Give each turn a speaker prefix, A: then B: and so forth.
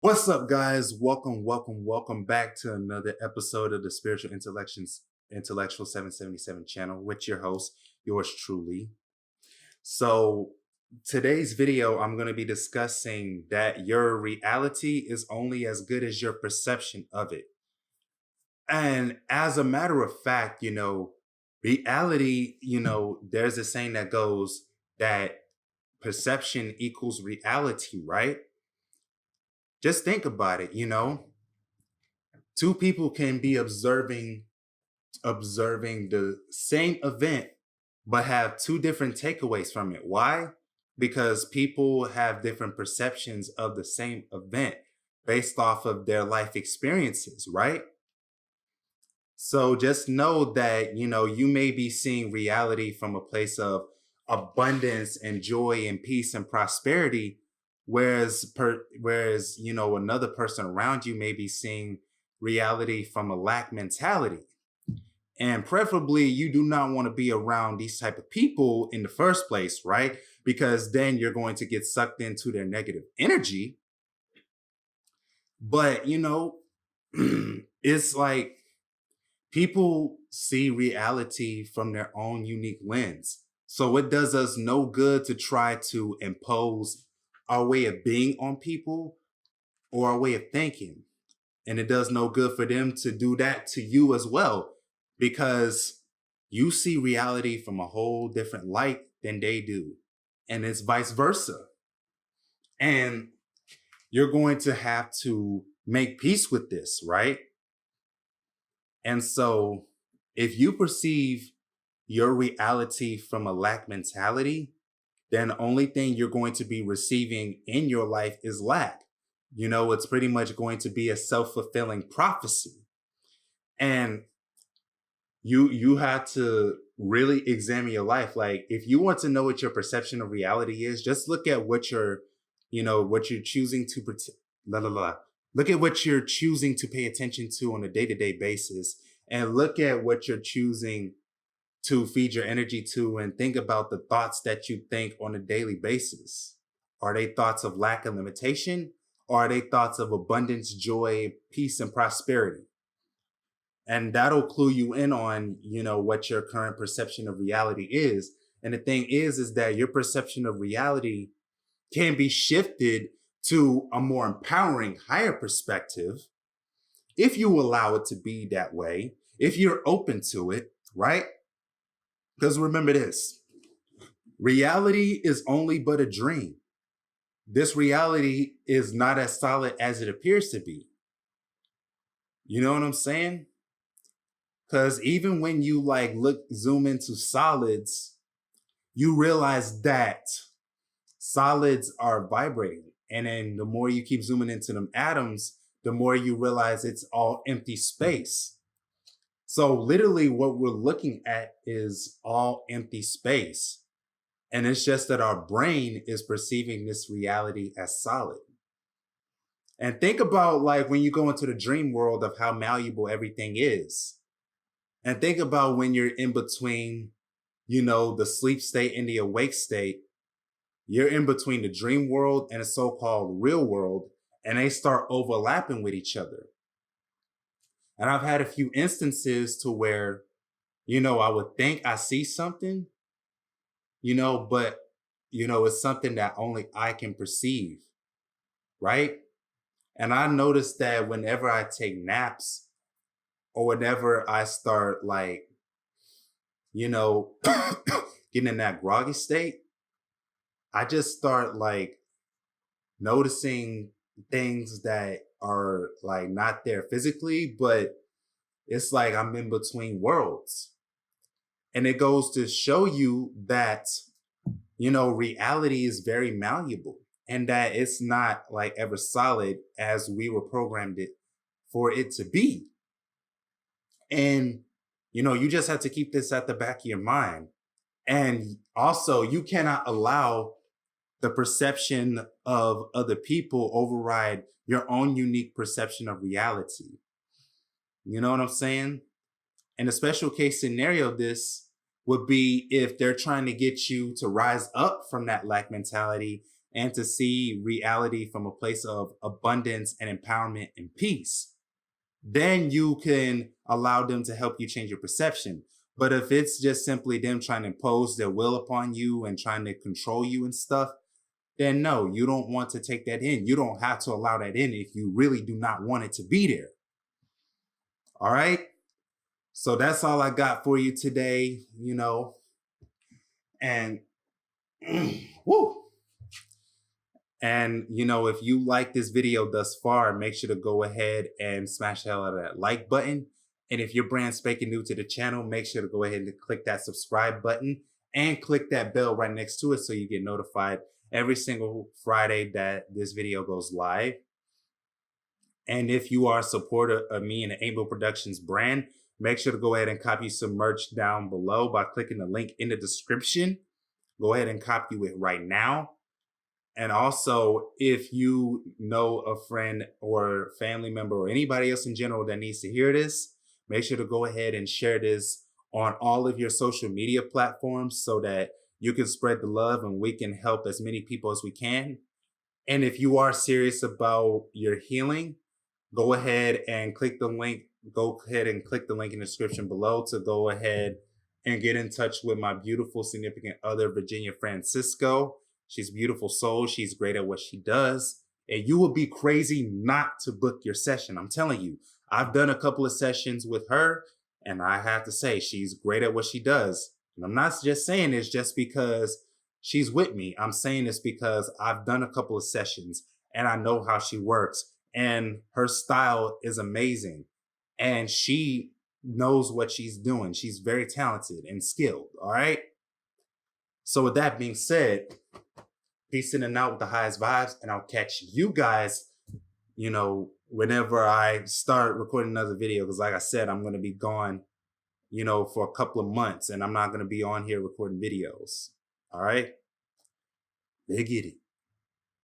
A: What's up, guys? Welcome back to another episode of the Intellectual 777 channel with your host, yours truly. So, today's video, I'm going to be discussing that your reality is only as good as your perception of it. And as a matter of fact, reality, there's a saying that goes that perception equals reality, right? Just think about it, two people can be observing the same event but have two different takeaways from it. Why? Because people have different perceptions of the same event based off of their life experiences, right? So just know that, you may be seeing reality from a place of abundance and joy and peace and prosperity, whereas another person around you may be seeing reality from a lack mentality. And preferably you do not want to be around these type of people in the first place, right? Because then you're going to get sucked into their negative energy. But it's like people see reality from their own unique lens. So it does us no good to try to impose our way of being on people or our way of thinking. And it does no good for them to do that to you as well, because you see reality from a whole different light than they do. And it's vice versa. And you're going to have to make peace with this, right? And so if you perceive your reality from a lack mentality, then the only thing you're going to be receiving in your life is lack. It's pretty much going to be a self-fulfilling prophecy. And you have to really examine your life. Like, if you want to know what your perception of reality is, just look at what you're choosing to look at what you're choosing to pay attention to on a day-to-day basis, and look at what you're choosing to feed your energy to, and think about the thoughts that you think on a daily basis. Are they thoughts of lack and limitation? Or are they thoughts of abundance, joy, peace, and prosperity? And that'll clue you in on, what your current perception of reality is. And the thing is that your perception of reality can be shifted to a more empowering, higher perspective if you allow it to be that way, if you're open to it, right? Because remember this, reality is only but a dream. This reality is not as solid as it appears to be. You know what I'm saying? Because even when you zoom into solids, you realize that solids are vibrating. And then the more you keep zooming into them atoms, the more you realize it's all empty space. So literally what we're looking at is all empty space. And it's just that our brain is perceiving this reality as solid. And think about when you go into the dream world of how malleable everything is. And think about when you're in between, the sleep state and the awake state. You're in between the dream world and the so-called real world, and they start overlapping with each other. And I've had a few instances to where, I would think I see something, but, it's something that only I can perceive, right? And I noticed that whenever I take naps or whenever I start getting in that groggy state, I just start noticing things that are not there physically, but it's like I'm in between worlds. And it goes to show you that, reality is very malleable, and that it's not ever solid as we were programmed it for it to be. And, you just have to keep this at the back of your mind. And also, you cannot allow the perception of other people override your own unique perception of reality. You know what I'm saying? And a special case scenario of this would be if they're trying to get you to rise up from that lack mentality and to see reality from a place of abundance and empowerment and peace, then you can allow them to help you change your perception. But if it's just simply them trying to impose their will upon you and trying to control you and stuff, then no, you don't want to take that in. You don't have to allow that in if you really do not want it to be there. All right. So that's all I got for you today, and woo. And if you like this video thus far, make sure to go ahead and smash the hell out of that like button. And if you're brand spanking new to the channel, make sure to go ahead and click that subscribe button and click that bell right next to it so you get notified every single Friday that this video goes live. And if you are a supporter of me and the Angel Productions brand, make sure to go ahead and copy some merch down below by clicking the link in the description. Go ahead and copy it right now. And also, if you know a friend or family member or anybody else in general that needs to hear this, make sure to go ahead and share this on all of your social media platforms so that you can spread the love and we can help as many people as we can. And if you are serious about your healing, go ahead and click the link. Go ahead and click the link in the description below to go ahead and get in touch with my beautiful significant other, Virginia Francisco. She's a beautiful soul. She's great at what she does. And you would be crazy not to book your session. I'm telling you, I've done a couple of sessions with her, and I have to say she's great at what she does. And I'm not just saying this just because she's with me. I'm saying this because I've done a couple of sessions and I know how she works. And her style is amazing. And she knows what she's doing. She's very talented and skilled. All right. So with that being said, peace in and out with the highest vibes. And I'll catch you guys, whenever I start recording another video. Because like I said, I'm going to be gone, for a couple of months. And I'm not going to be on here recording videos. All right. They get it.